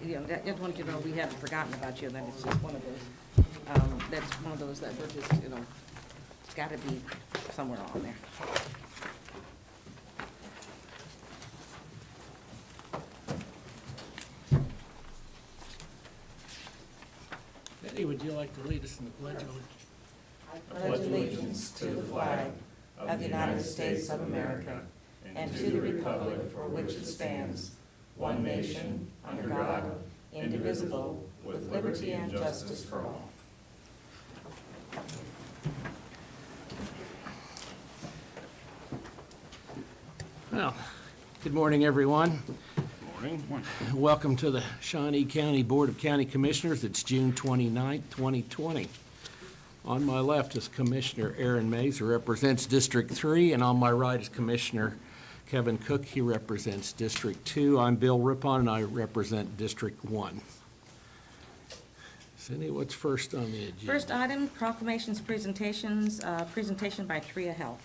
I just want you to know we haven't forgotten about you, and that it's just one of those, that's one of those that we're just, it's got to be somewhere on there. Betty, would you like to lead us in the Pledge of Allegiance? I pledge allegiance to the flag of the United States of America and to the republic for which it stands, one nation, under God, indivisible, with liberty and justice for all. Well, good morning, everyone. Morning. Welcome to the Shawnee County Board of County Commissioners. It's June 29th, 2020. On my left is Commissioner Aaron Mays, who represents District 3, and on my right is Commissioner Kevin Cook. He represents District 2. I'm Bill Rippon, and I represent District 1. Cindy, what's first on the agenda? First item, proclamations, presentations, presentation by Tria Health.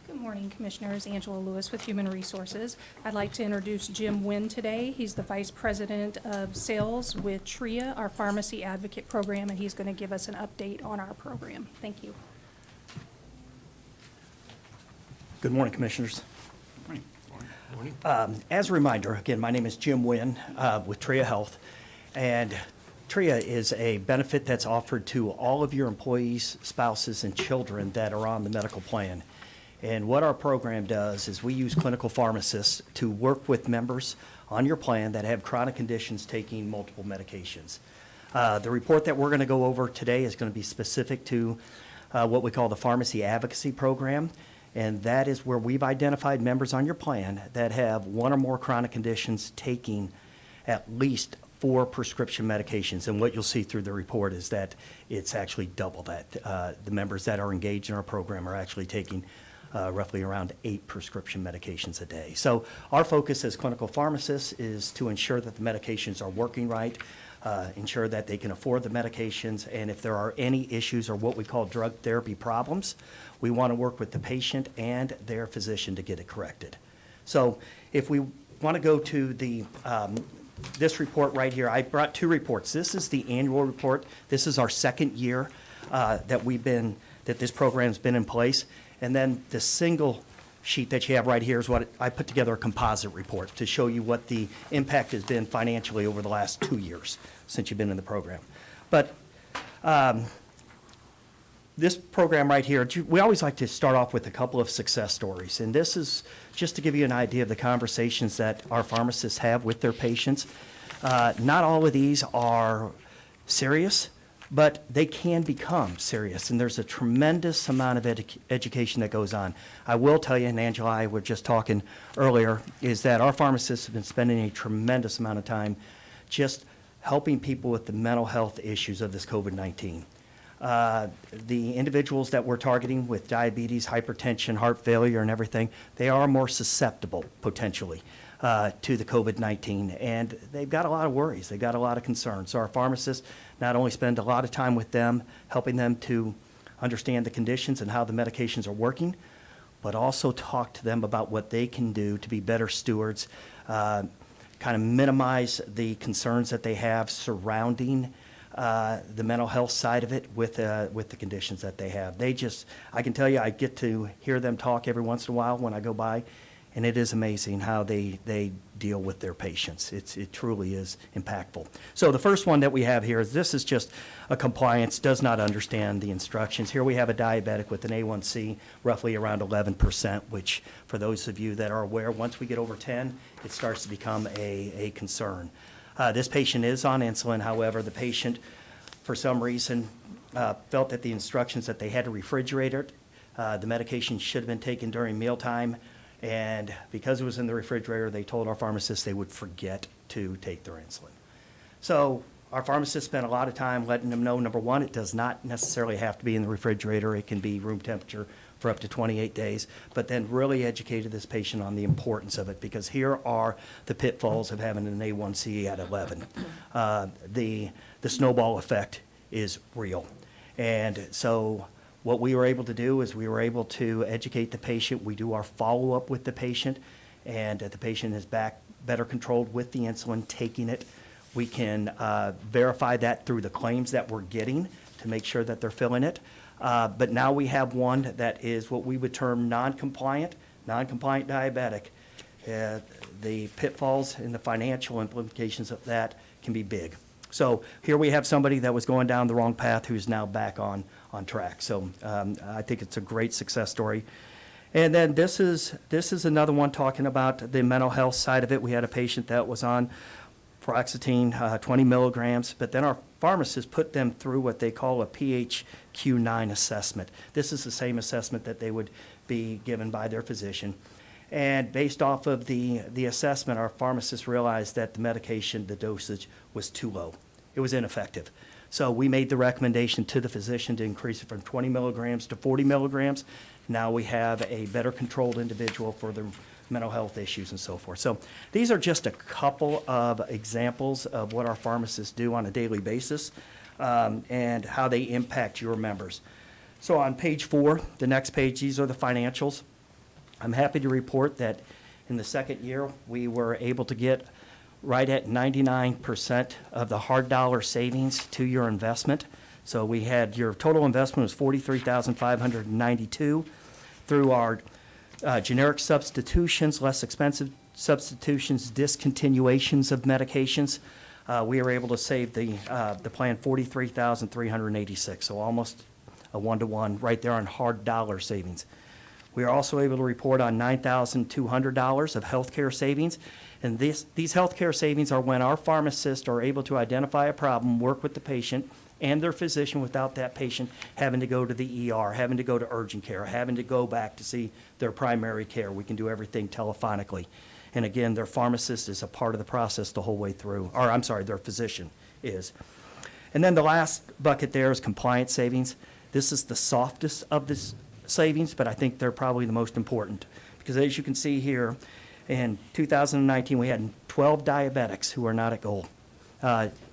Good morning, Commissioners. Angela Lewis with Human Resources. I'd like to introduce Jim Wynn today. He's the Vice President of Sales with TRIA, our Pharmacy Advocate Program, and he's going to give us an update on our program. Thank you. Good morning, Commissioners. Morning. As a reminder, again, my name is Jim Wynn with TRIA Health, and TRIA is a benefit that's offered to all of your employees, spouses, and children that are on the medical plan. And what our program does is we use clinical pharmacists to work with members on your plan that have chronic conditions taking multiple medications. The report that we're going to go over today is going to be specific to what we call the Pharmacy Advocacy Program. And that is where we've identified members on your plan that have one or more chronic conditions taking at least 4 prescription medications. And what you'll see through the report is that it's actually double that. The members that are engaged in our program are actually taking roughly around 8 prescription medications a day. So our focus as clinical pharmacists is to ensure that the medications are working right, ensure that they can afford the medications, and if there are any issues or what we call drug therapy problems, we want to work with the patient and their physician to get it corrected. So if we want to go to the this report right here, I brought 2 reports. This is the annual report. This is our second year that this program's been in place. And then the single sheet that you have right here is what I put together, a composite report to show you what the impact has been financially over the last 2 years since you've been in the program. But this program right here, we always like to start off with a couple of success stories. And this is just to give you an idea of the conversations that our pharmacists have with their patients. Not all of these are serious, but they can become serious, and there's a tremendous amount of education that goes on. I will tell you, and Angela and I were just talking earlier, is that our pharmacists have been spending a tremendous amount of time just helping people with the mental health issues of this COVID-19. The individuals that we're targeting with diabetes, hypertension, heart failure, and everything, they are more susceptible, potentially, to the COVID-19, and they've got a lot of worries. They've got a lot of concerns. So our pharmacists not only spend a lot of time with them, helping them to understand the conditions and how the medications are working, but also talk to them about what they can do to be better stewards, kind of minimize the concerns that they have surrounding the mental health side of it with the conditions that they have. I can tell you, I get to hear them talk every once in a while when I go by, and it is amazing how they deal with their patients. It truly is impactful. So the first one that we have here is this is just a compliance, does not understand the instructions. Here we have a diabetic with an A1C roughly around 11%, which for those of you that are aware, once we get over 10, it starts to become a concern. This patient is on insulin. However, the patient, for some reason, felt that the instructions that they had to refrigerate it. The medication should have been taken during mealtime. And because it was in the refrigerator, they told our pharmacists they would forget to take their insulin. So our pharmacists spent a lot of time letting them know, number one, it does not necessarily have to be in the refrigerator. It can be room temperature for up to 28 days, but then really educated this patient on the importance of it, because here are the pitfalls of having an A1C at 11. The snowball effect is real. And so What we were able to do is we were able to educate the patient. We do our follow-up with the patient, and the patient is back better controlled with the insulin, taking it. We can verify that through the claims that we're getting to make sure that they're filling it. But now we have one that is what we would term non-compliant diabetic. The pitfalls and the financial implications of that can be big. So here we have somebody that was going down the wrong path who's now back on track. So I think it's a great success story. And then this is another one talking about the mental health side of it. We had a patient that was on fluoxetine, 20 milligrams, but then our pharmacist put them through what they call a PHQ-9 assessment. This is the same assessment that they would be given by their physician. And based off of the assessment, our pharmacist realized that the medication, the dosage, was too low. It was ineffective. So we made the recommendation to the physician to increase it from 20 milligrams to 40 milligrams. Now we have a better controlled individual for their mental health issues and so forth. So these are just a couple of examples of what our pharmacists do on a daily basis and how they impact your members. So on page 4, the next page, these are the financials. I'm happy to report that in the second year, we were able to get right at 99% of the hard dollar savings to your investment. So we had your total investment was $43,592 through our generic substitutions, less expensive substitutions, discontinuations of medications. We were able to save the plan $43,386, so almost a 1-to-1 right there on hard dollar savings. We are also able to report on $9,200 of healthcare savings. And these healthcare savings are when our pharmacists are able to identify a problem, work with the patient and their physician without that patient having to go to the ER, having to go to urgent care, having to go back to see their primary care. We can do everything telephonically. And again, their pharmacist is a part of the process the whole way through. Or I'm sorry, their physician is. And then the last bucket there is compliance savings. This is the softest of this savings, but I think they're probably the most important. Because as you can see here, in 2019, we had 12 diabetics who are not at goal.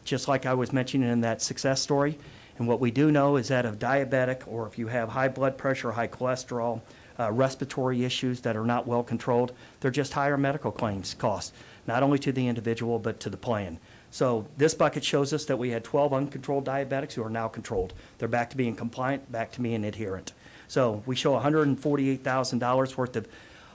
Just like I was mentioning in that success story. And what we do know is that of diabetic, or if you have high blood pressure, high cholesterol, respiratory issues that are not well controlled, they're just higher medical claims costs, not only to the individual, but to the plan. So this bucket shows us that we had 12 uncontrolled diabetics who are now controlled. They're back to being compliant, back to being adherent. So we show $148,000 worth of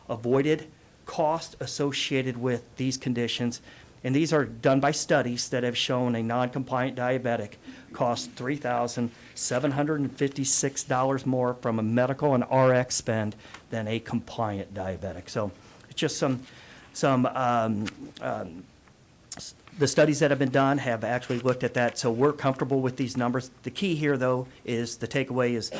avoided cost associated with these conditions. And these are done by studies that have shown a non-compliant diabetic costs $3,756 more from a medical and RX spend than a compliant diabetic. So it's just the studies that have been done have actually looked at that. So we're comfortable with these numbers. The key here, though, is the takeaway is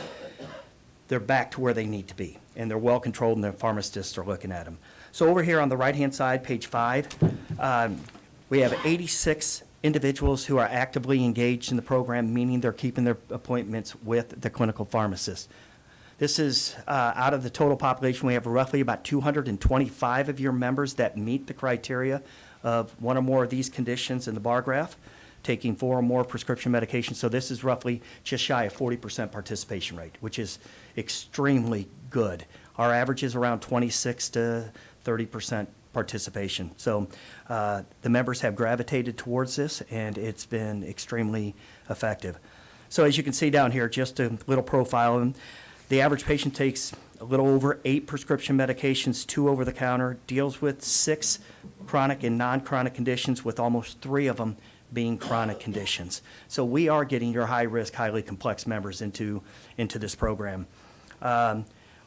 they're back to where they need to be, and they're well controlled, and the pharmacists are looking at them. So over here on the right-hand side, page 5, we have 86 individuals who are actively engaged in the program, meaning they're keeping their appointments with the clinical pharmacist. This is out of the total population. We have roughly about 225 of your members that meet the criteria of one or more of these conditions in the bar graph, taking 4 or more prescription medications. So this is roughly just shy of 40% participation rate, which is extremely good. Our average is around 26 to 30% participation. So the members have gravitated towards this, and it's been extremely effective. So as you can see down here, just a little profile of them. The average patient takes a little over 8 prescription medications, 2 over the counter, deals with 6 chronic and non-chronic conditions, with almost 3 of them being chronic conditions. So we are getting your high-risk, highly complex members into this program.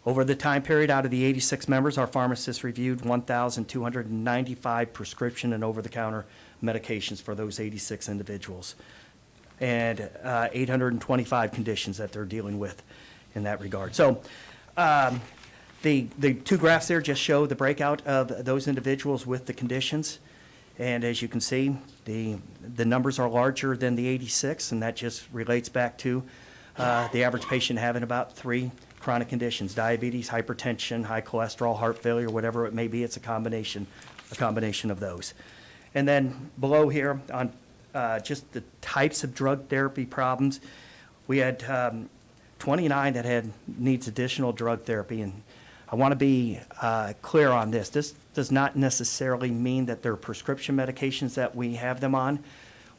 Over the time period, out of the 86 members, our pharmacists reviewed 1,295 prescription and over-the-counter medications for those 86 individuals, and 825 conditions that they're dealing with in that regard. So the 2 graphs there just show the breakout of those individuals with the conditions. And as you can see, the numbers are larger than the 86, and that just relates back to the average patient having about 3 chronic conditions: diabetes, hypertension, high cholesterol, heart failure, whatever it may be. It's a combination of those. And then below here on just the types of drug therapy problems, we had 29 that needs additional drug therapy. And I want to be clear on this. This does not necessarily mean that they're prescription medications that we have them on.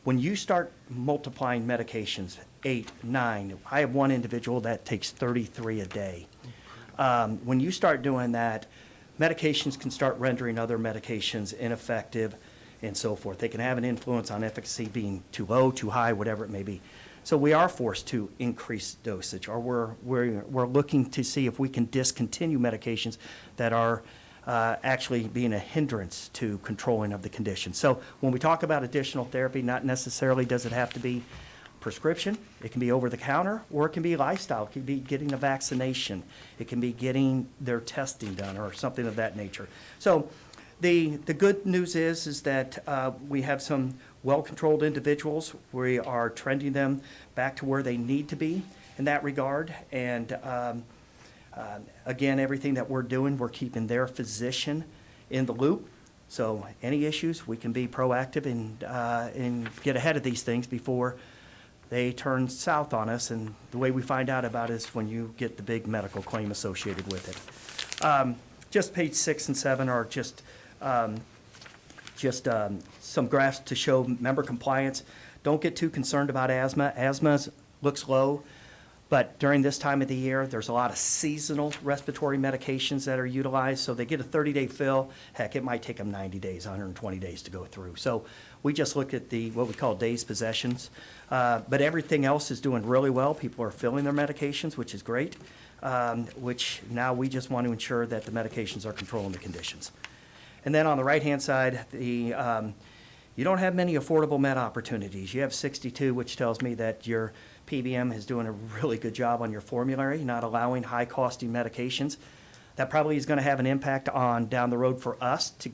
When you start multiplying medications, 8, 9, I have one individual that takes 33 a day. When you start doing that, medications can start rendering other medications ineffective and so forth. They can have an influence on efficacy being too low, too high, whatever it may be. So we are forced to increase dosage, or we're looking to see if we can discontinue medications that are actually being a hindrance to controlling of the condition. So when we talk about additional therapy, not necessarily does it have to be prescription. It can be over the counter, or it can be lifestyle. It can be getting a vaccination. It can be getting their testing done or something of that nature. So the good news is that we have some well-controlled individuals. We are trending them back to where they need to be in that regard. And again, everything that we're doing, we're keeping their physician in the loop. So any issues, we can be proactive and get ahead of these things before they turn south on us. And the way we find out about it is when you get the big medical claim associated with it. Just page 6 and 7 are just some graphs to show member compliance. Don't get too concerned about asthma. Asthma looks low, but during this time of the year, there's a lot of seasonal respiratory medications that are utilized, so they get a 30-day fill. Heck, it might take them 90 days, 120 days to go through. So we just look at what we call days possessions, but everything else is doing really well. People are filling their medications, which is great, which now we just want to ensure that the medications are controlling the conditions. And then on the right-hand side, you don't have many affordable med opportunities. You have 62, which tells me that your PBM is doing a really good job on your formulary, not allowing high-costing medications. That probably is going to have an impact on down the road for us to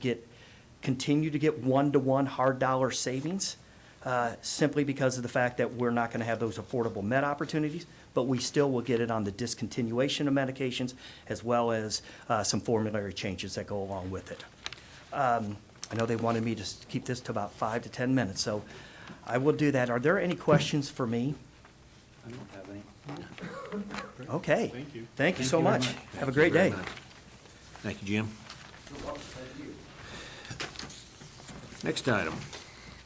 continue to get one-to-one hard dollar savings, simply because of the fact that we're not going to have those affordable med opportunities, but we still will get it on the discontinuation of medications as well as some formulary changes that go along with it. I know they wanted me to keep this to about 5 to 10 minutes, so I will do that. Are there any questions for me? I don't have any. Okay. Thank you. Thank you so much. Have a great day. Thank you, Jim. Next item.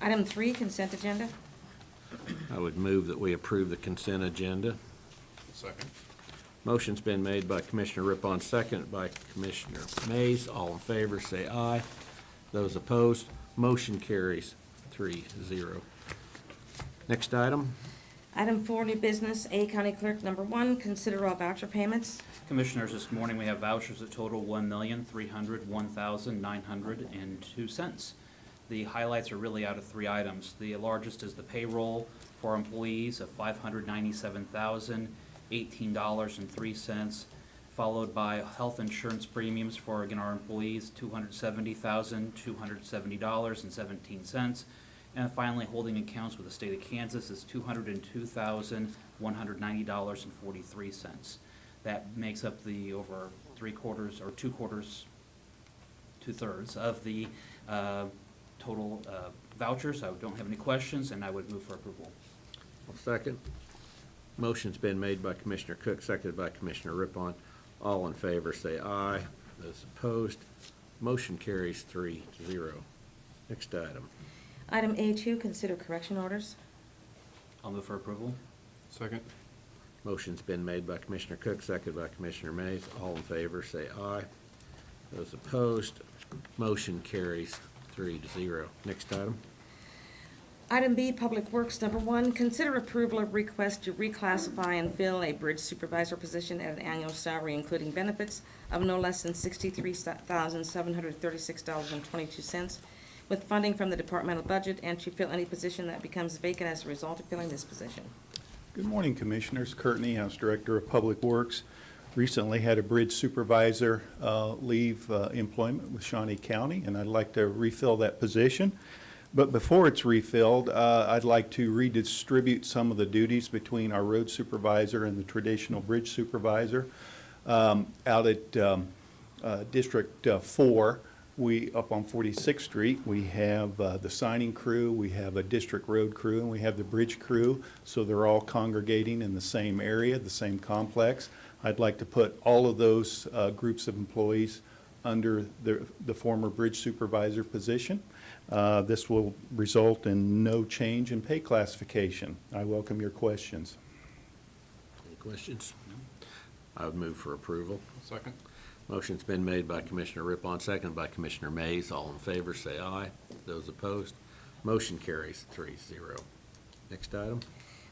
Item 3, consent agenda. I would move that we approve the consent agenda. Second. Motion's been made by Commissioner Rippon, seconded by Commissioner Mays. All in favor, say aye. Those opposed, motion carries 3-0. Next item. Item 4, new business. A, County Clerk, number 1, consider all voucher payments. Commissioners, this morning we have vouchers that total $1,301,902. The highlights are really out of 3 items. The largest is the payroll for employees of $597,018.03, followed by health insurance premiums for, again, our employees, $270,270.17. And finally, holding accounts with the state of Kansas is $202,190.43. That makes up the over 3/4 or 2/3 of the total vouchers. I don't have any questions, and I would move for approval. I'll second. Motion's been made by Commissioner Cook, seconded by Commissioner Rippon. All in favor, say aye. Those opposed, motion carries 3-0. Next item. Item A2, consider correction orders. I'll move for approval. Second. Motion's been made by Commissioner Cook, seconded by Commissioner Mays. All in favor, say aye. Those opposed, motion carries 3-0. Next item. Item B, Public Works, number 1, consider approval of request to reclassify and fill a bridge supervisor position at an annual salary including benefits of no less than $63,736.22 with funding from the departmental budget, and to fill any position that becomes vacant as a result of filling this position. Good morning, Commissioners. Kurt Niehaus, Director of Public Works. Recently had a bridge supervisor leave employment with Shawnee County, and I'd like to refill that position. But before it's refilled, I'd like to redistribute some of the duties between our road supervisor and the traditional bridge supervisor. Out at District 4, Up on 46th Street, we have the signing crew, we have a district road crew, and we have the bridge crew. So they're all congregating in the same area, the same complex. I'd like to put all of those groups of employees under the former bridge supervisor position. This will result in no change in pay classification. I welcome your questions. Any questions? I would move for approval. Second. Motion's been made by Commissioner Rippon, seconded by Commissioner Mays. All in favor, say aye. Those opposed, motion carries 3-0. Next item.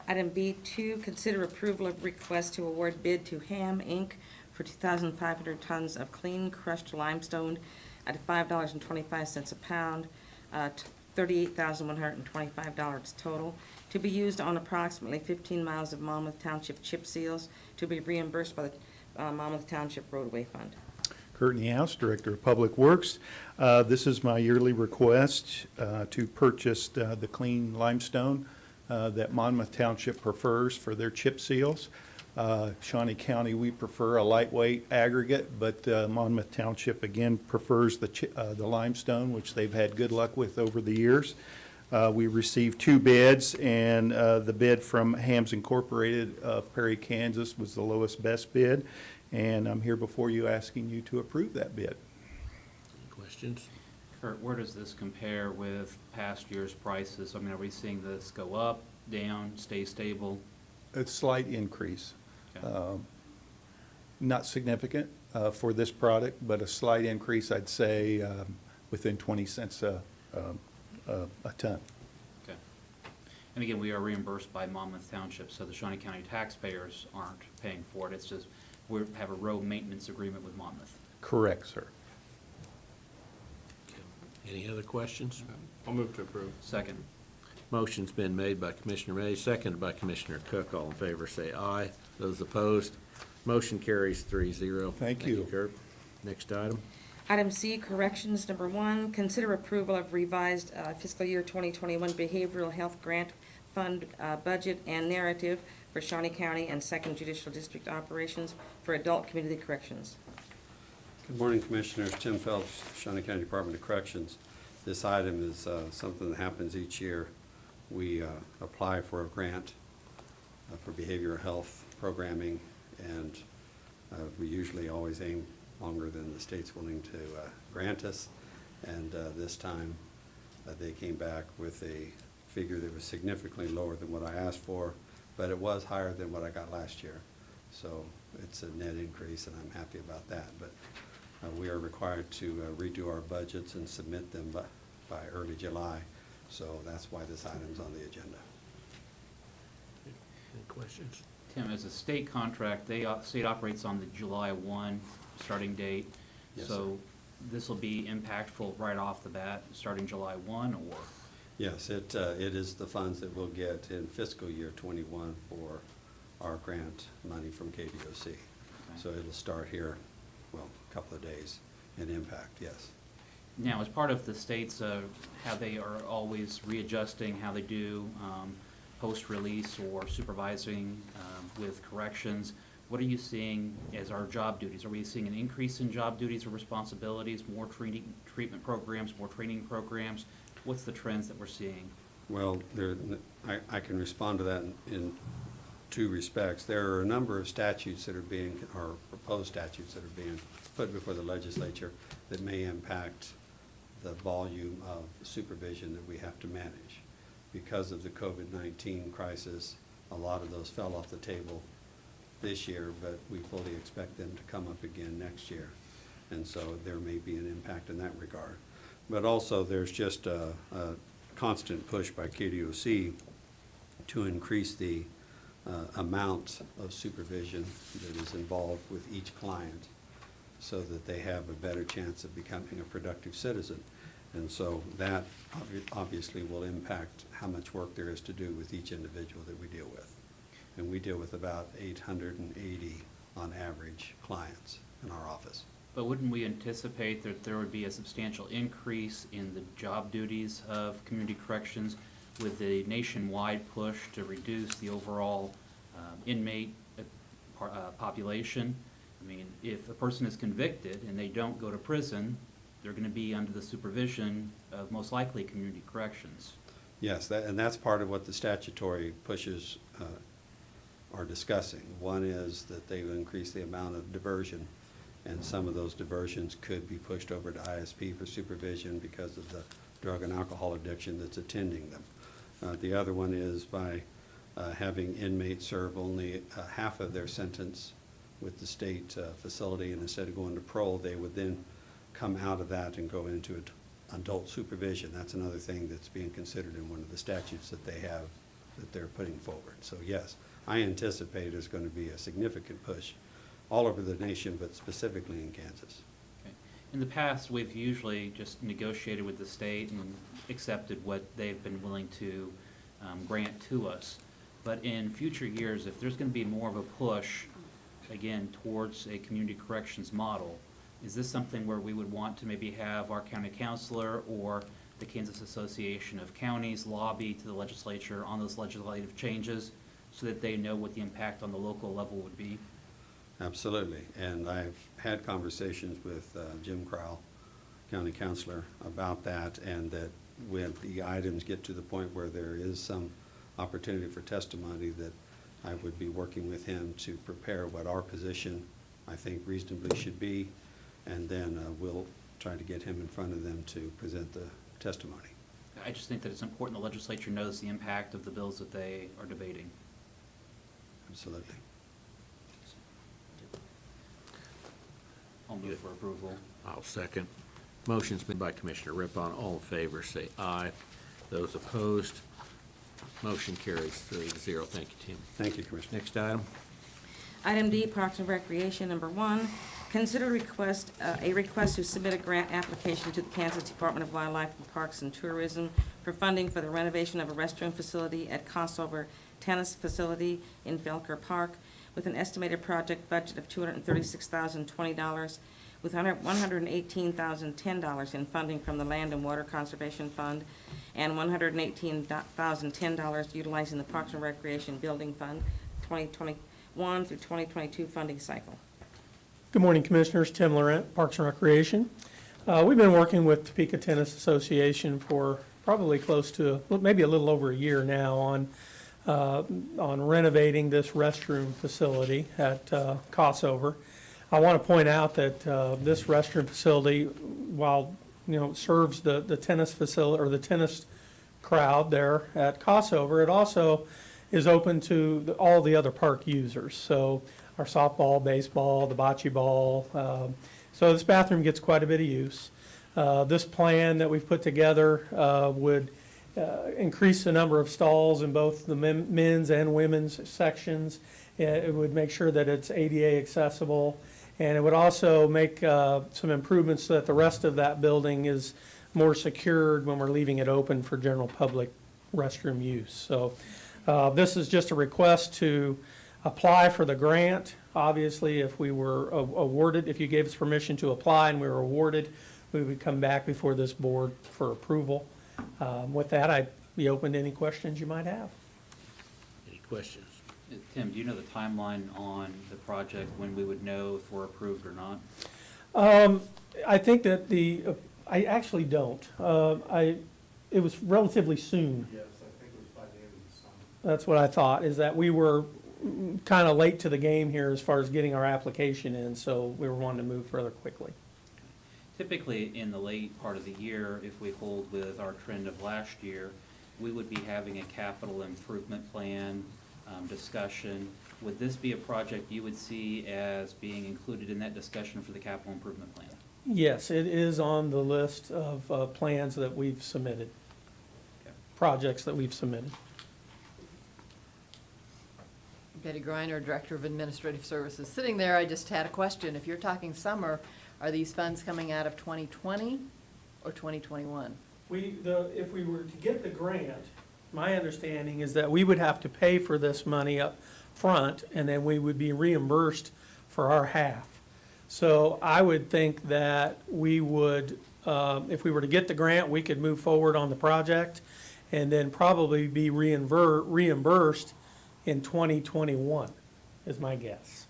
Item B2, consider approval of request to award bid to Ham Inc. for 2,500 tons of clean crushed limestone at $5.25 a pound, $38,125 total, to be used on approximately 15 miles of Monmouth Township chip seals, to be reimbursed by the Monmouth Township Roadway Fund. Courtney House, Director of Public Works. This is my yearly request to purchase the clean limestone that Monmouth Township prefers for their chip seals. Shawnee County, we prefer a lightweight aggregate, but Monmouth Township again prefers the limestone, which they've had good luck with over the years. We received 2 bids, and the bid from Hams Incorporated of Perry, Kansas was the lowest best bid, and I'm here before you asking you to approve that bid. Any questions? Kurt, where does this compare with past year's prices? I mean, are we seeing this go up, down, stay stable? A slight increase. Okay. Not significant for this product, but a slight increase, I'd say, within 20 cents a ton. Okay. And again, we are reimbursed by Monmouth Township, so the Shawnee County taxpayers aren't paying for it. It's just we have a road maintenance agreement with Monmouth. Correct, sir. Any other questions? I'll move to approve. Second. Motion's been made by Commissioner Mays, seconded by Commissioner Cook. All in favor, say aye. Those opposed, motion carries 3-0. Thank you. Kurt. Next item. Item C, corrections, number 1, consider approval of revised fiscal year 2021 Behavioral Health Grant Fund budget and narrative for Shawnee County and 2nd Judicial District operations for adult community corrections. Good morning, Commissioners. Tim Phelps, Shawnee County Department of Corrections. This item is something that happens each year. We apply for a grant for behavioral health programming, and we usually always aim longer than the state's willing to grant us. And this time, they came back with a figure that was significantly lower than what I asked for, but it was higher than what I got last year. So it's a net increase, and I'm happy about that. But we are required to redo our budgets and submit them by early July. So that's why this item's on the agenda. Any questions? Tim, as a state contract, state operates on the July 1 starting date. Yes, So this will be impactful right off the bat, starting July 1, or? Yes, it is the funds that we'll get in fiscal year '21 for our grant money from KDOC. So it'll start here, well, a couple of days in impact, yes. Now, as part of the states, how they are always readjusting how they do post-release or supervising with corrections, what are you seeing as our job duties? Are we seeing an increase in job duties or responsibilities, more treatment programs, more training programs? What's the trends that we're seeing? Well, I can respond to that in 2 respects. There are a number of statutes that are or proposed statutes that are being put before the legislature that may impact the volume of supervision that we have to manage. Because of the COVID-19 crisis, a lot of those fell off the table this year, but we fully expect them to come up again next year. And so there may be an impact in that regard. But also there's just a constant push by KDOC to increase the amount of supervision that is involved with each client so that they have a better chance of becoming a productive citizen. And so that obviously will impact how much work there is to do with each individual that we deal with. And we deal with about 880 on average clients in our office. But wouldn't we anticipate that there would be a substantial increase in the job duties of community corrections with the nationwide push to reduce the overall inmate population? I mean, if a person is convicted and they don't go to prison, they're going to be under the supervision of most likely community corrections. Yes, and that's part of what the statutory pushes are discussing. One is that they would increase the amount of diversion, and some of those diversions could be pushed over to ISP for supervision because of the drug and alcohol addiction that's attending them. The other one is by having inmates serve only half of their sentence with the state facility, and instead of going to parole, they would then come out of that and go into adult supervision. That's another thing that's being considered in one of the statutes that they have, that they're putting forward. So yes, I anticipate there's going to be a significant push all over the nation, but specifically in Kansas. Okay. In the past, we've usually just negotiated with the state and accepted what they've been willing to grant to us. But in future years, if there's going to be more of a push, again, towards a community corrections model, is this something where we would want to maybe have our county counselor or the Kansas Association of Counties lobby to the legislature on those legislative changes so that they know what the impact on the local level would be? Absolutely, and I've had conversations with Jim Crowell, county counselor, about that, and that when the items get to the point where there is some opportunity for testimony, that I would be working with him to prepare what our position, I think, reasonably should be, and then we'll try to get him in front of them to present the testimony. I just think that it's important the legislature knows the impact of the bills that they are debating. Absolutely. I'll move for approval. I'll second. Motion's made by Commissioner Rippon. All in favor, say aye. Those opposed, motion carries 3-0. Thank you, Tim. Thank you, Commissioner. Next item. Item D, Parks and Recreation, number 1, consider a request to submit a grant application to the Kansas Department of Wildlife and Parks and Tourism for funding for the renovation of a restroom facility at Crossover Tennis Facility in Velker Park with an estimated project budget of $236,020 with $118,010 in funding from the Land and Water Conservation Fund and $118,010 utilizing the Parks and Recreation Building Fund 2021 through 2022 funding cycle. Good morning, Commissioners. Tim Laurent, Parks and Recreation. We've been working with Topeka Tennis Association for probably close to, maybe a little over a year now on renovating this restroom facility at Crossover. I want to point out that this restroom facility, while serves the tennis facility or the tennis crowd there at Crossover, it also is open to all the other park users. So our softball, baseball, the bocce ball. So this bathroom gets quite a bit of use. This plan that we've put together would increase the number of stalls in both the men's and women's sections. It would make sure that it's ADA accessible, and it would also make some improvements so that the rest of that building is more secured when we're leaving it open for general public restroom use. So this is just a request to apply for the grant. Obviously, if we were awarded, if you gave us permission to apply and we were awarded, we would come back before this board for approval. With that, I'd be open to any questions you might have. Any questions? Tim, do you know the timeline on the project, when we would know if we're approved or not? I think that I actually don't. It was relatively soon. Yes, I think it was by the end of the summer. That's what I thought, is that we were kind of late to the game here as far as getting our application in, so we were wanting to move further quickly. Typically, in the late part of the year, if we hold with our trend of last year, we would be having a capital improvement plan discussion. Would this be a project you would see as being included in that discussion for the capital improvement plan? Yes, it is on the list of plans that we've submitted, Okay. projects that we've submitted. Betty Griner, Director of Administrative Services. Sitting there, I just had a question. If you're talking summer, are these funds coming out of 2020 or 2021? If we were to get the grant, my understanding is that we would have to pay for this money up front, and then we would be reimbursed for our half. So I would think that we would, if we were to get the grant, we could move forward on the project and then probably be reimbursed in 2021, is my guess.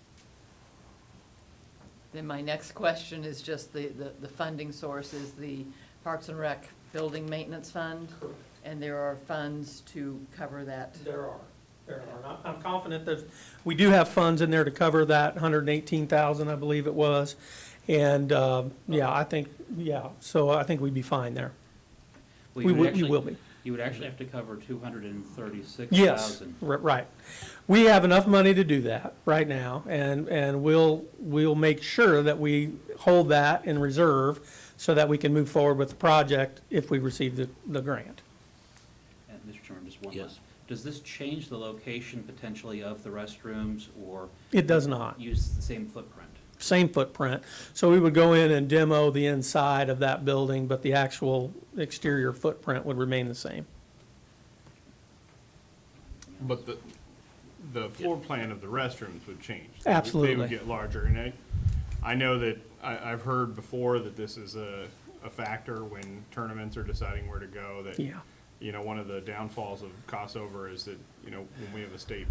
Then my next question is just the funding source is the Parks and Rec Building Maintenance Fund, and there are funds to cover that. There are. And I'm confident that we do have funds in there to cover that 118,000, I believe it was. And, so I think we'd be fine there. Well, We you would will, we actually- will be. You would actually have to cover 236,000. Yes, right. We have enough money to do that right now, and we'll make sure that we hold that in reserve so that we can move forward with the project if we receive the grant. And Mr. Chairman, just one Yes. last. Does this change the location potentially of the restrooms or It does not. use the same footprint? Same footprint. So we would go in and demo the inside of that building, but the actual exterior footprint would remain the same. But the floor plan of the restrooms would change. Absolutely. They would get larger, and I know that, I've heard before that this is a factor when tournaments are deciding where to go, that, Yeah. you know, one of the downfalls of crossover is that, you know, when we have a state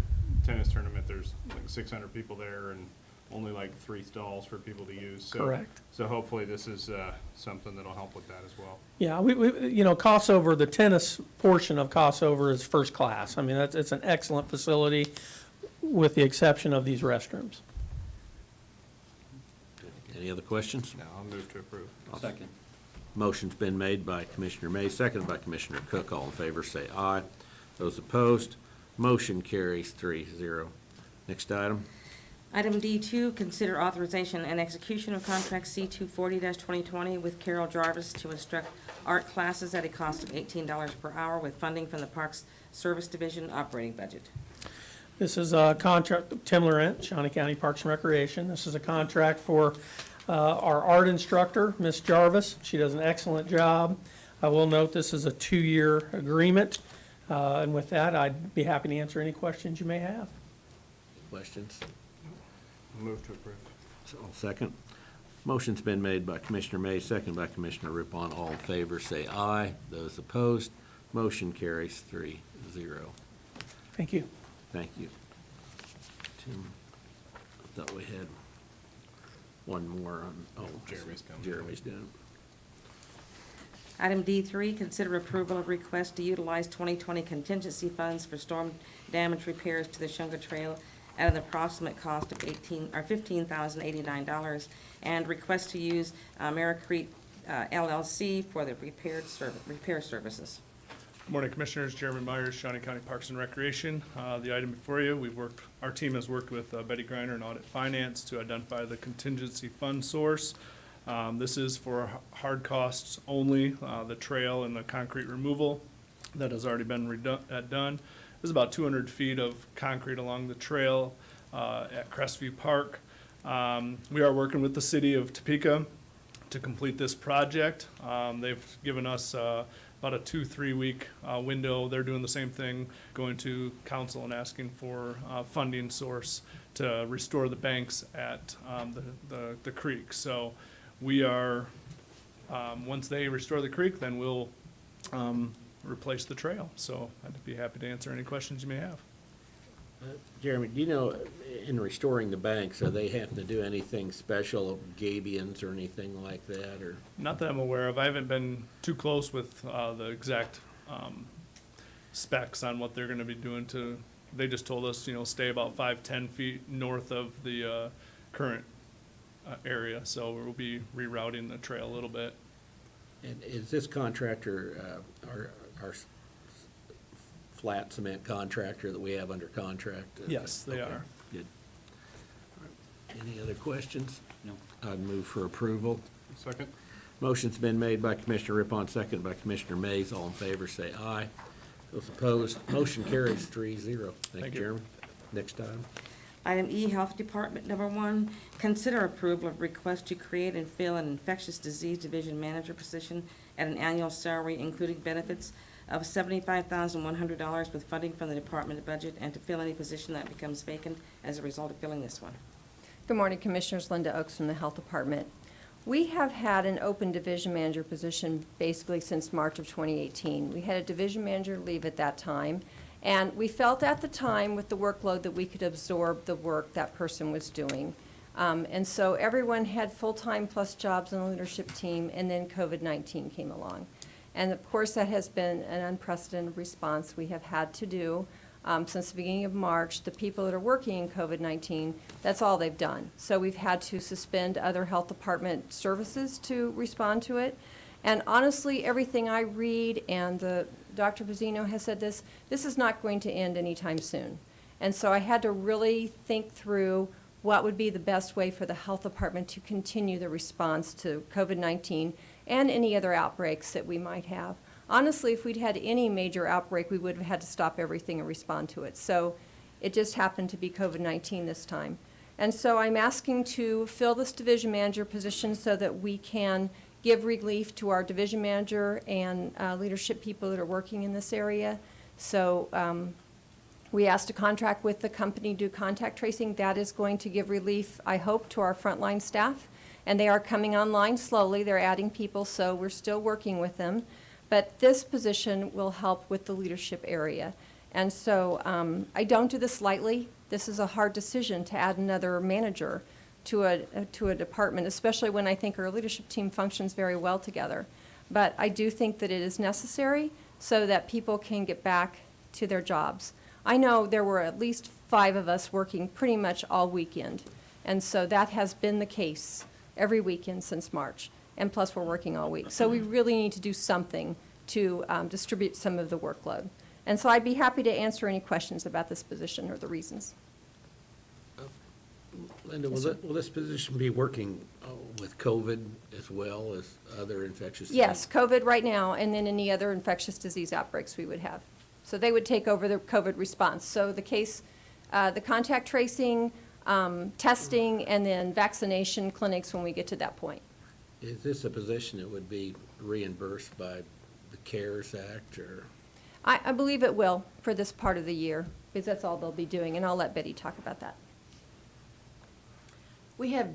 tennis tournament, there's like 600 people there and only like 3 stalls for people to use. So- Correct. So hopefully this is something that'll help with that as well. Yeah, Crossover, the tennis portion of Crossover is first class. I mean, it's an excellent facility with the exception of these restrooms. Any other questions? Now, I'll move to approve. Second. Motion's been made by Commissioner May, seconded by Commissioner Cook. All in favor, say aye. Those opposed, motion carries 3-0. Next item. Item D2, consider authorization and execution of contract C240-2020 with Carol Jarvis to instruct art classes at a cost of $18 per hour with funding from the Parks Service Division operating budget. This is a contract, Tim Laurent, Shawnee County Parks and Recreation. This is a contract for our art instructor, Miss Jarvis. She does an excellent job. I will note this is a 2-year agreement. And with that, I'd be happy to answer any questions you may have. Questions? Move to approve. So, I'll second. Motion's been made by Commissioner May, seconded by Commissioner Rippon. All in favor, say aye. Those opposed, motion carries 3-0. Thank you. Thank you. Tim, I thought we had one more on, Jeremy's coming. Jeremy's done. Item D3, consider approval of request to utilize 2020 contingency funds for storm damage repairs to the Shunga Trail at an approximate cost of $15,089, and request to use Merricrete LLC for the repair services. Good morning, Commissioners. Jeremy Myers, Shawnee County Parks and Recreation. The item before you, our team has worked with Betty Griner and Audit Finance to identify the contingency fund source. This is for hard costs only, the trail and the concrete removal that has already been done. There's about 200 feet of concrete along the trail at Crestview Park. We are working with the city of Topeka to complete this project. They've given us about a 2-3 week window. They're doing the same thing, going to council and asking for funding source to restore the banks at the creek. So we are, once they restore the creek, then we'll replace the trail. So I'd be happy to answer any questions you may have. Jeremy, do you know, in restoring the banks, are they having to do anything special, gabions or anything like that, or? Not that I'm aware of. I haven't been too close with the exact specs on what they're going to be doing to, they just told us, stay about 5-10 feet north of the current area. So we'll be rerouting the trail a little bit. And is this contractor, our flat cement contractor that we have under contract? Yes, they Okay, are. Good. Any other questions? No. I'd move for approval. Second? Motion's been made by Commissioner Rippon, seconded by Commissioner Mays. All in favor, say aye. Those opposed, motion carries 3-0. Thank you, Thank you. Jeremy. Next item. Item E, Health Department, number 1, consider approval of request to create and fill an infectious disease division manager position at an annual salary, including benefits, of $75,100 with funding from the department budget, and to fill any position that becomes vacant as a result of filling this one. Good morning, Commissioners. Linda Oaks from the Health Department. We have had an open division manager position basically since March of 2018. We had a division manager leave at that time, and we felt at the time with the workload that we could absorb the work that person was doing. And so everyone had full-time plus jobs in the leadership team, and then COVID-19 came along. And of course, that has been an unprecedented response we have had to do. Since the beginning of March, the people that are working in COVID-19, that's all they've done. So we've had to suspend other health department services to respond to it. And honestly, everything I read, and Dr. Pizzino has said this is not going to end anytime soon. And so I had to really think through what would be the best way for the health department to continue the response to COVID-19 and any other outbreaks that we might have. Honestly, if we'd had any major outbreak, we would have had to stop everything and respond to it. So it just happened to be COVID-19 this time. And so I'm asking to fill this division manager position so that we can give relief to our division manager and leadership people that are working in this area. So we asked to contract with the company to do contact tracing. That is going to give relief, I hope, to our frontline staff. And they are coming online slowly. They're adding people, so we're still working with them. But this position will help with the leadership area. And so I don't do this lightly. This is a hard decision to add another manager to a department, especially when I think our leadership team functions very well together. But I do think that it is necessary so that people can get back to their jobs. I know there were at least 5 of us working pretty much all weekend. And so that has been the case every weekend since March. And plus we're working all week. So we really need to do something to distribute some of the workload. And so I'd be happy to answer any questions about this position or the reasons. Linda, Yes, sir. will this position be working with COVID as well as other infectious? Yes, COVID right now, and then any other infectious disease outbreaks we would have. So they would take over the COVID response. So the case, the contact tracing, testing, and then vaccination clinics when we get to that point. Is this a position that would be reimbursed by the CARES Act, or? I believe it will for this part of the year, because that's all they'll be doing, and I'll let Betty talk about that. We have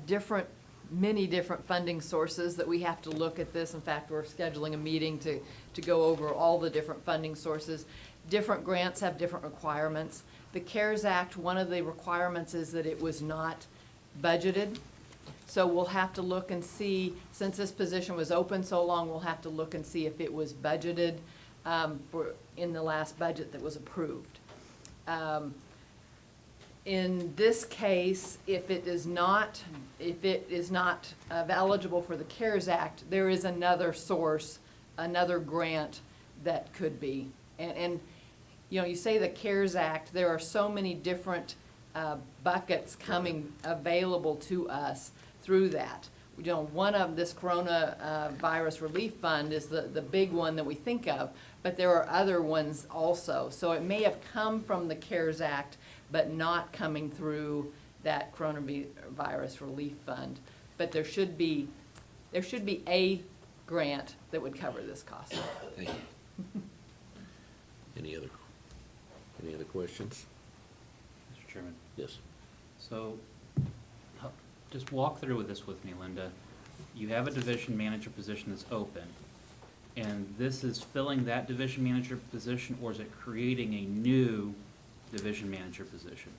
many different funding sources that we have to look at this. In fact, we're scheduling a meeting to go over all the different funding sources. Different grants have different requirements. The CARES Act, one of the requirements is that it was not budgeted. So we'll have to look and see, since this position was open so long, we'll have to look and see if it was budgeted in the last budget that was approved. In this case, if it is not eligible for the CARES Act, there is another source, another grant that could be. And you know, you say the CARES Act, there are so many different buckets coming available to us through that. You know, one of this coronavirus relief fund is the big one that we think of, but there are other ones also. So it may have come from the CARES Act, but not coming through that coronavirus relief fund. But there should be a grant that would cover this cost. Thank you. Any other questions? Mr. Chairman. Yes. So, just walk through with this with me, Linda. You have a division manager position that's open, and this is filling that division manager position, or is it creating a new division manager position?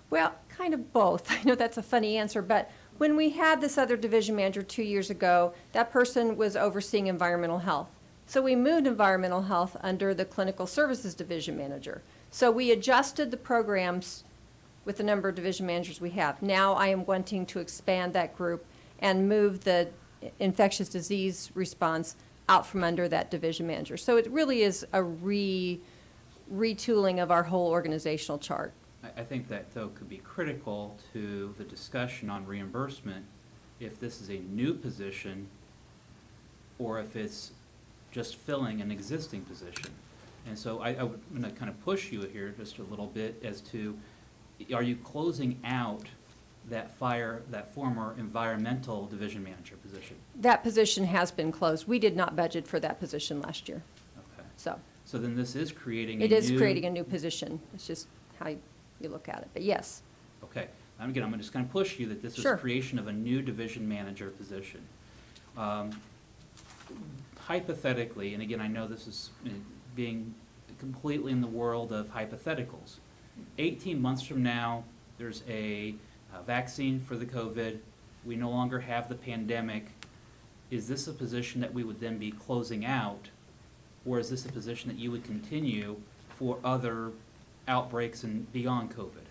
Well, kind of both. I know that's a funny answer, but when we had this other division manager 2 years ago, that person was overseeing environmental health. So we moved environmental health under the clinical services division manager. So we adjusted the programs with the number of division managers we have. Now I am wanting to expand that group and move the infectious disease response out from under that division manager. So it really is a retooling of our whole organizational chart. I think that, though, could be critical to the discussion on reimbursement if this is a new position or if it's just filling an existing position. And so I'm going to kind of push you here just a little bit as to, are you closing out that former environmental division manager position? That position has been closed. We did not budget for that position last year. Okay. So then this is creating it is creating a new position. It's just how you look at it. But yes. Okay. I'm just going to push you that this is Sure. creation of a new division manager position. Hypothetically, and again, I know this is being completely in the world of hypotheticals. 18 months from now, there's a vaccine for the COVID. We no longer have the pandemic. Is this a position that we would then be closing out? Or is this a position that you would continue for other outbreaks and beyond COVID?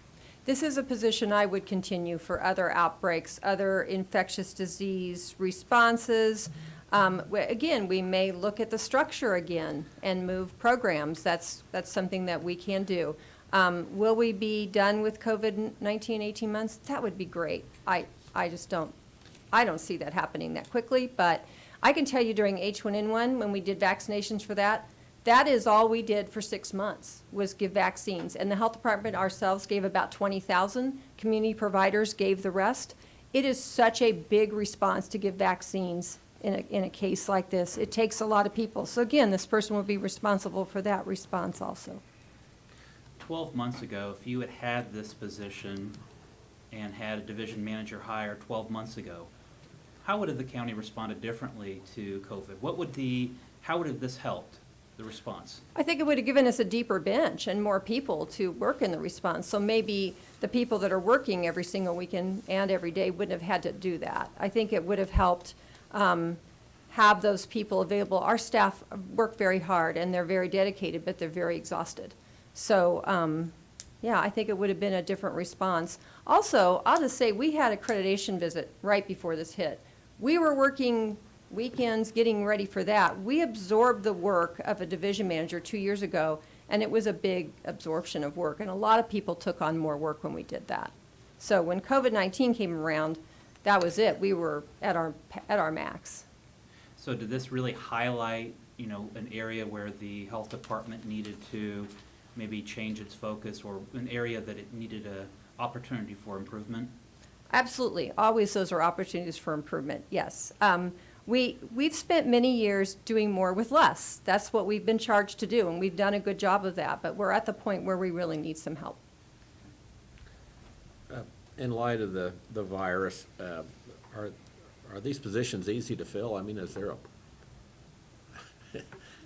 This is a position I would continue for other outbreaks, other infectious disease responses. Again, we may look at the structure again and move programs. That's something that we can do. Will we be done with COVID-19 18 months? That would be great. I don't see that happening that quickly, but I can tell you during H1N1, when we did vaccinations for that, that is all we did for 6 months, was give vaccines. And the health department ourselves gave about 20,000. Community providers gave the rest. It is such a big response to give vaccines in a case like this. It takes a lot of people. So again, this person will be responsible for that response also. 12 months ago, if you had had this position and had a division manager hired 12 months ago, how would have the county responded differently to COVID? How would have this helped the response? I think it would have given us a deeper bench and more people to work in the response. So maybe the people that are working every single weekend and every day wouldn't have had to do that. I think it would have helped have those people available. Our staff work very hard and they're very dedicated, but they're very exhausted. So, yeah, I think it would have been a different response. Also, I'll just say, we had accreditation visit right before this hit. We were working weekends getting ready for that. We absorbed the work of a division manager 2 years ago, and it was a big absorption of work, and a lot of people took on more work when we did that. So when COVID-19 came around, that was it. We were at our max. So did this really highlight, an area where the health department needed to maybe change its focus, or an area that it needed a opportunity for improvement? Absolutely. Always those are opportunities for improvement, yes. We've spent many years doing more with less. That's what we've been charged to do, and we've done a good job of that, but we're at the point where we really need some help. In light of the virus, are these positions easy to fill? I mean, is there a,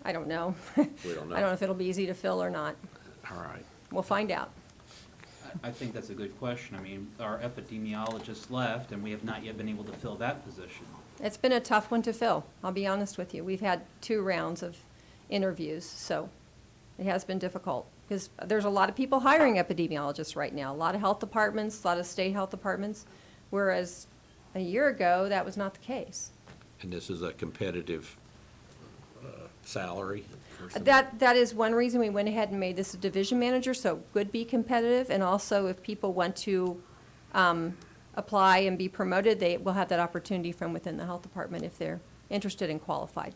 I don't know. we don't know. I don't know if it'll be easy to fill or not. All right. We'll find out. I think that's a good question. I mean, our epidemiologist left, and we have not yet been able to fill that position. It's been a tough one to fill, I'll be honest with you. We've had 2 rounds of interviews, so it has been difficult. Because there's a lot of people hiring epidemiologists right now, a lot of health departments, a lot of state health departments, whereas a year ago, that was not the case. And this is a competitive salary? for some- That is one reason we went ahead and made this a division manager, so it would be competitive, and also if people want to apply and be promoted, they will have that opportunity from within the health department if they're interested and qualified.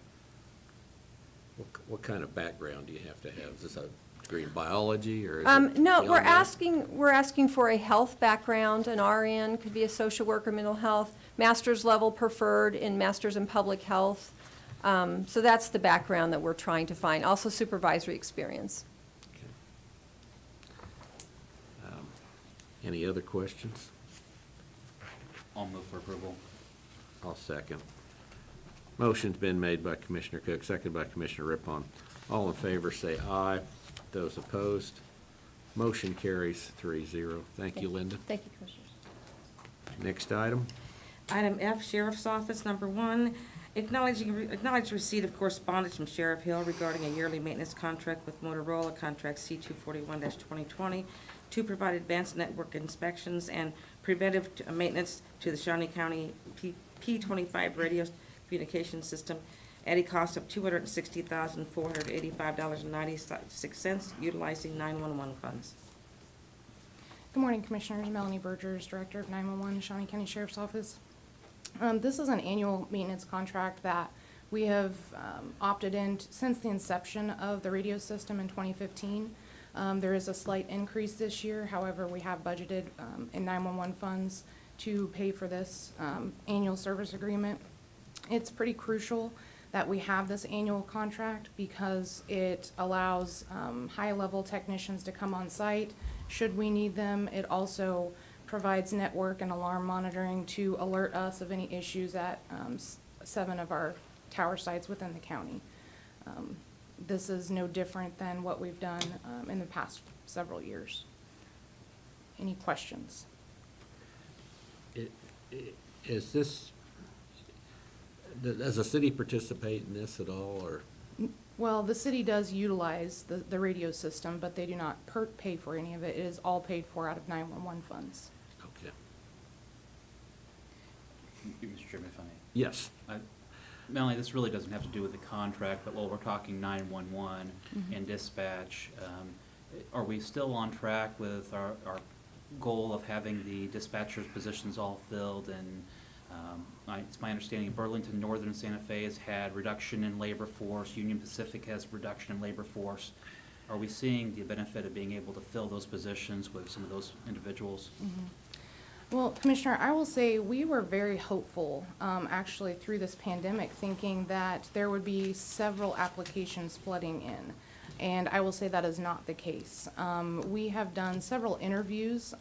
What kind of background do you have to have? Is this a degree in biology, or is it No, beyond we're that? asking for a health background, an RN, could be a social worker, mental health, master's level preferred in master's in public health. So that's the background that we're trying to find. Also supervisory experience. Okay. Any other questions? I'll move for approval. I'll second. Motion's been made by Commissioner Cook, seconded by Commissioner Rippon. All in favor, say aye. Those opposed, motion carries 3-0. Thank you, Linda. Thank you, Commissioners. Next item. Item F, Sheriff's Office, number 1, acknowledge receipt of correspondence from Sheriff Hill regarding a yearly maintenance contract with Motorola, contract C241-2020, to provide advanced network inspections and preventive maintenance to the Shawnee County P25 radio communication system at a cost of $260,485.96, utilizing 911 funds. Good morning, Commissioners. Melanie Bergers, Director of 911, Shawnee County Sheriff's Office. This is an annual maintenance contract that we have opted in since the inception of the radio system in 2015. There is a slight increase this year. However, we have budgeted in 911 funds to pay for this annual service agreement. It's pretty crucial that we have this annual contract because it allows high-level technicians to come on site should we need them. It also provides network and alarm monitoring to alert us of any issues at 7 of our tower sites within the county. This is no different than what we've done in the past several years. Any questions? Is this, does the city participate in this at all, or? Well, the city does utilize the radio system, but they do not pay for any of it. It is all paid for out of 911 funds. Okay. Mr. Chairman, if I may. Yes. Melanie, this really doesn't have to do with the contract, but while we're talking 911 and dispatch, are we still on track with our goal of having the dispatchers' positions all filled? And it's my understanding Burlington Northern Santa Fe has had reduction in labor force, Union Pacific has reduction in labor force. Are we seeing the benefit of being able to fill those positions with some of those individuals? Well, Commissioner, I will say we were very hopeful, actually through this pandemic, thinking that there would be several applications flooding in. And I will say that is not the case. We have done several interviews.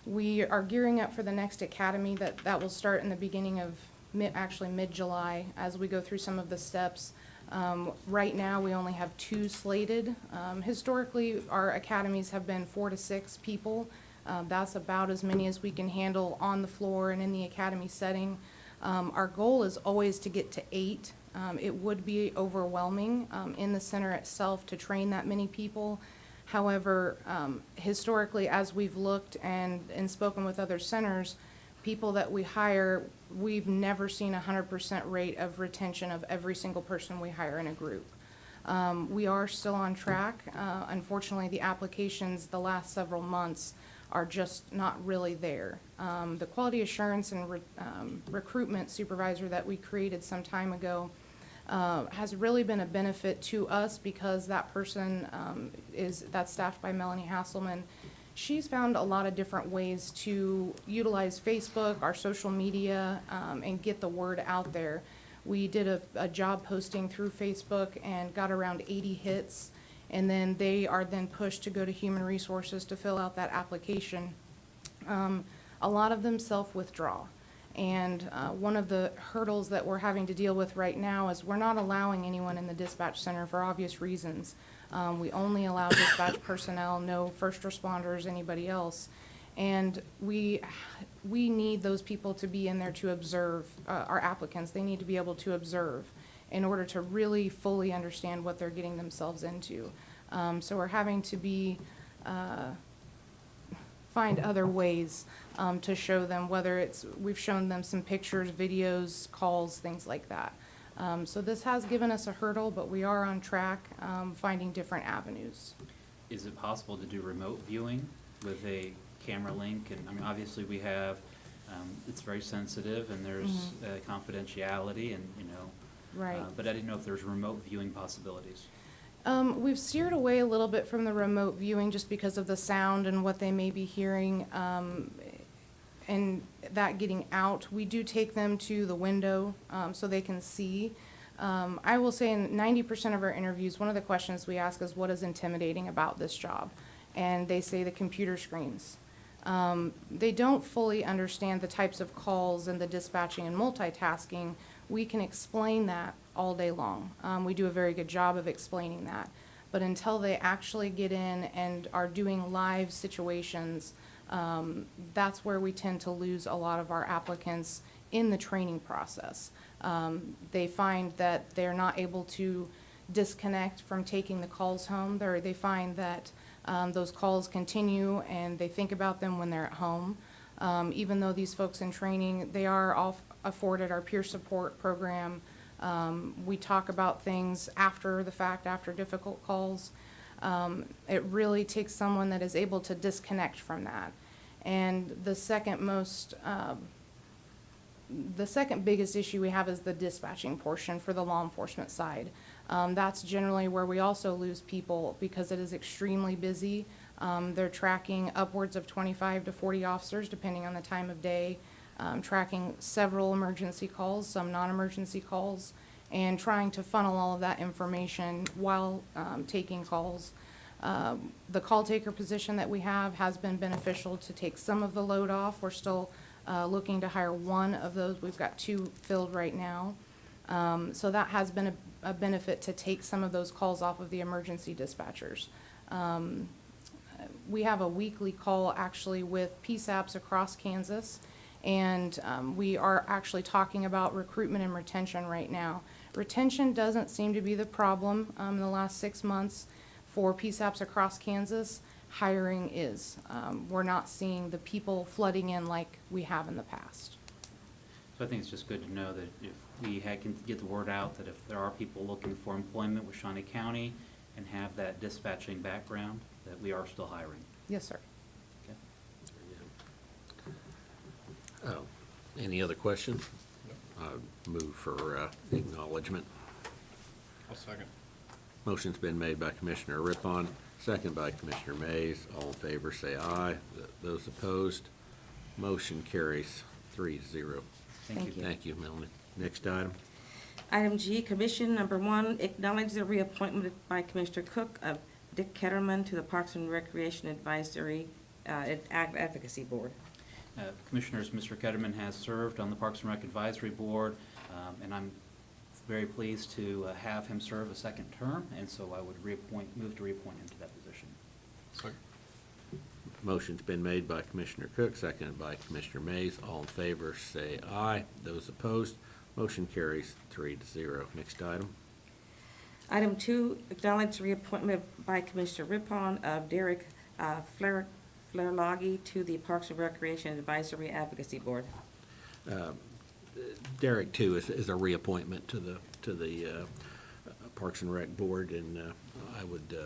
We are gearing up for the next academy that will start in the beginning of mid-July as we go through some of the steps. Right now, we only have 2 slated. Historically, our academies have been 4 to 6 people. That's about as many as we can handle on the floor and in the academy setting. Our goal is always to get to 8. It would be overwhelming in the center itself to train that many people. However, historically, as we've looked and spoken with other centers, people that we hire, we've never seen a 100% rate of retention of every single person we hire in a group. We are still on track. Unfortunately, the applications the last several months are just not really there. The quality assurance and recruitment supervisor that we created some time ago has really been a benefit to us because that person that's staffed by Melanie Hasselman. She's found a lot of different ways to utilize Facebook, our social media, and get the word out there. We did a job posting through Facebook and got around 80 hits, and then they are then pushed to go to Human Resources to fill out that application. A lot of them self-withdraw. And one of the hurdles that we're having to deal with right now is we're not allowing anyone in the dispatch center for obvious reasons. We only allow dispatch personnel, no first responders, anybody else. And we need those people to be in there to observe, our applicants. They need to be able to observe in order to really fully understand what they're getting themselves into. So we're having to find other ways to show them, whether we've shown them some pictures, videos, calls, things like that. So this has given us a hurdle, but we are on track finding different avenues. Is it possible to do remote viewing with a camera link? And I mean, obviously we have, it's very sensitive and there's confidentiality and, Right. but I didn't know if there's remote viewing possibilities. We've steered away a little bit from the remote viewing just because of the sound and what they may be hearing, and that getting out. We do take them to the window so they can see. I will say in 90% of our interviews, one of the questions we ask is, what is intimidating about this job? And they say the computer screens. They don't fully understand the types of calls and the dispatching and multitasking. We can explain that all day long. We do a very good job of explaining that. But until they actually get in and are doing live situations, that's where we tend to lose a lot of our applicants in the training process. They find that they're not able to disconnect from taking the calls home. They find that those calls continue and they think about them when they're at home. Even though these folks in training, they are afforded our peer support program. We talk about things after the fact, after difficult calls. It really takes someone that is able to disconnect from that. And the second biggest issue we have is the dispatching portion for the law enforcement side. That's generally where we also lose people because it is extremely busy. They're tracking upwards of 25 to 40 officers depending on the time of day, tracking several emergency calls, some non-emergency calls, and trying to funnel all of that information while taking calls. The call taker position that we have has been beneficial to take some of the load off. We're still looking to hire one of those. We've got 2 filled right now. So that has been a benefit to take some of those calls off of the emergency dispatchers. We have a weekly call actually with PSAPs across Kansas, And we are actually talking about recruitment and retention right now. Retention doesn't seem to be the problem in the last 6 months for PSAPs across Kansas. Hiring is. We're not seeing the people flooding in like we have in the past. So I think it's just good to know that if we can get the word out that if there are people looking for employment with Shawnee County and have that dispatching background, that we are still hiring. Yes, sir. Okay. Oh, any other questions? Move for acknowledgement. I'll second. Motion's been made by Commissioner Rippon, second by Commissioner Mays. All in favor, say aye. Those opposed, motion carries 3-0. Thank you. Thank you, Melanie. Next item. Item G, Commission Number 1, acknowledge the reappointment by Commissioner Cook of Dick Ketterman to the Parks and Recreation Advisory Advocacy Board. Commissioners, Mr. Ketterman has served on the Parks and Rec Advisory Board, and I'm very pleased to have him serve a second term, and so I would move to reappoint him to that position. Second. Motion's been made by Commissioner Cook, seconded by Commissioner Mays. All in favor, say aye. Those opposed, motion carries 3-0. Next item. Item 2, acknowledge the reappointment by Commissioner Rippon of Derek Flerloggy to the Parks and Recreation Advisory Advocacy Board. Derek, too, is a reappointment to the Parks and Rec Board, and I would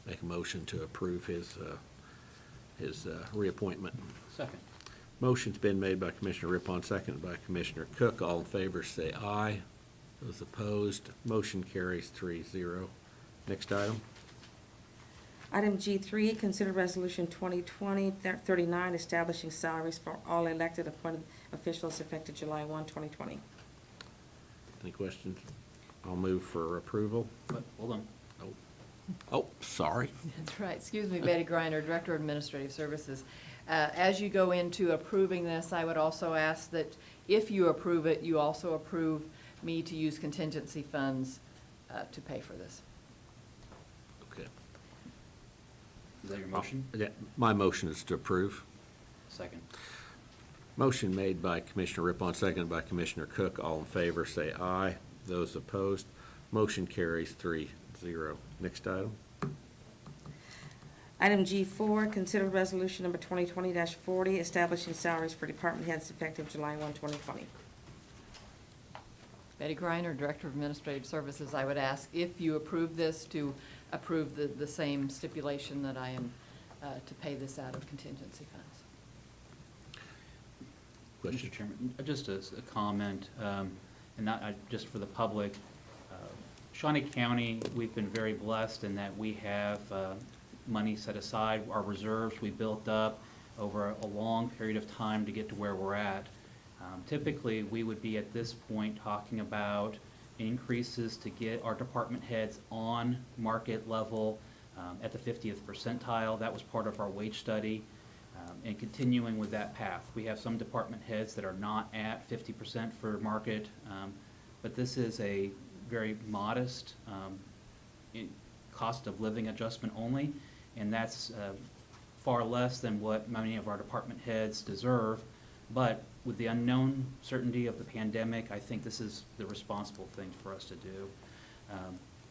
make a motion to approve his reappointment. Second. Motion's been made by Commissioner Rippon, seconded by Commissioner Cook. All in favor, say aye. Those opposed, motion carries 3-0. Next item. Item G3, consider Resolution 2020-39, establishing salaries for all elected appointed officials effective July 1, 2020. Any questions? I'll move for approval. But, hold on. Oh, sorry. That's right. Excuse me, Betty Griner, Director of Administrative Services. As you go into approving this, I would also ask that if you approve it, you also approve me to use contingency funds to pay for this. Okay. Is that your motion? Yeah, my motion is to approve. Second. Motion made by Commissioner Rippon, seconded by Commissioner Cook. All in favor, say aye. Those opposed, motion carries 3-0. Next item. Item G4, consider Resolution Number 2020-40, establishing salaries for department heads effective July 1, 2020. Betty Griner, Director of Administrative Services, I would ask if you approve this to approve the same stipulation that I am to pay this out of contingency funds. Question? Mr. Chairman, just a comment, and not just for the public. Shawnee County, we've been very blessed in that we have money set aside, our reserves we built up over a long period of time to get to where we're at. Typically, we would be at this point talking about increases to get our department heads on market level at the 50th percentile. That was part of our wage study. And continuing with that path. We have some department heads that are not at 50% for market, but this is a very modest cost of living adjustment only, and that's far less than what many of our department heads deserve. But with the unknown certainty of the pandemic, I think this is the responsible thing for us to do.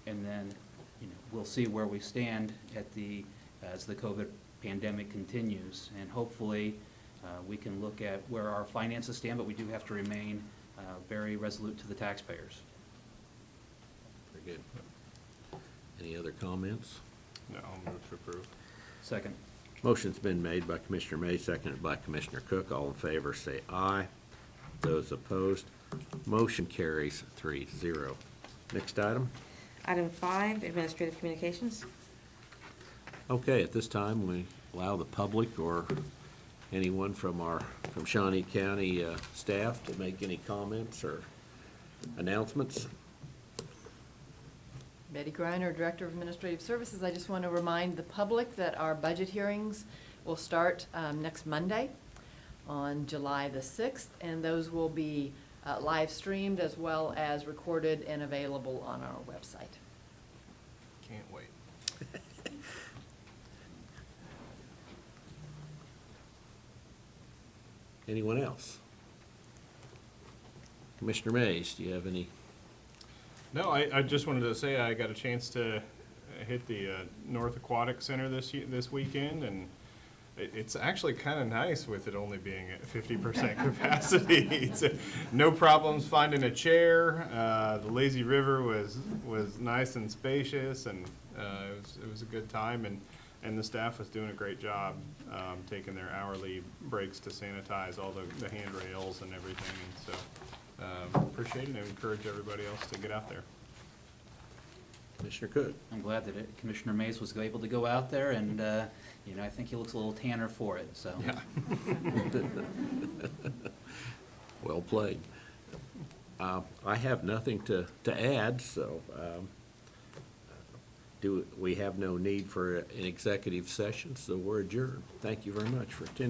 And then, we'll see where we stand as the COVID pandemic continues, and hopefully we can look at where our finances stand, but we do have to remain very resolute to the taxpayers. Very good. Any other comments? No, I'll move to approve. Second. Motion's been made by Commissioner May, seconded by Commissioner Cook. All in favor, say aye. Those opposed, motion carries 3-0. Next item. Item 5, Administrative Communications. Okay, at this time, we allow the public or anyone from Shawnee County staff to make any comments or announcements. Betty Griner, Director of Administrative Services. I just want to remind the public that our budget hearings will start next Monday on July the 6th, and those will be live streamed as well as recorded and available on our website. Can't wait. Anyone else? Commissioner Mays, do you have any? No, I just wanted to say I got a chance to hit the North Aquatic Center this weekend, and it's actually kind of nice with it only being at 50% capacity. No problems finding a chair. The lazy river was nice and spacious, and it was a good time, and the staff was doing a great job taking their hourly breaks to sanitize all the handrails and everything, and so appreciate it and encourage everybody else to get out there. Commissioner Cook? I'm glad that Commissioner Mays was able to go out there, and, I think he looks a little tanner for it, so. Yeah. Well played. I have nothing to add, so we have no need for an executive session, so we're adjourned. Thank you very much for attending.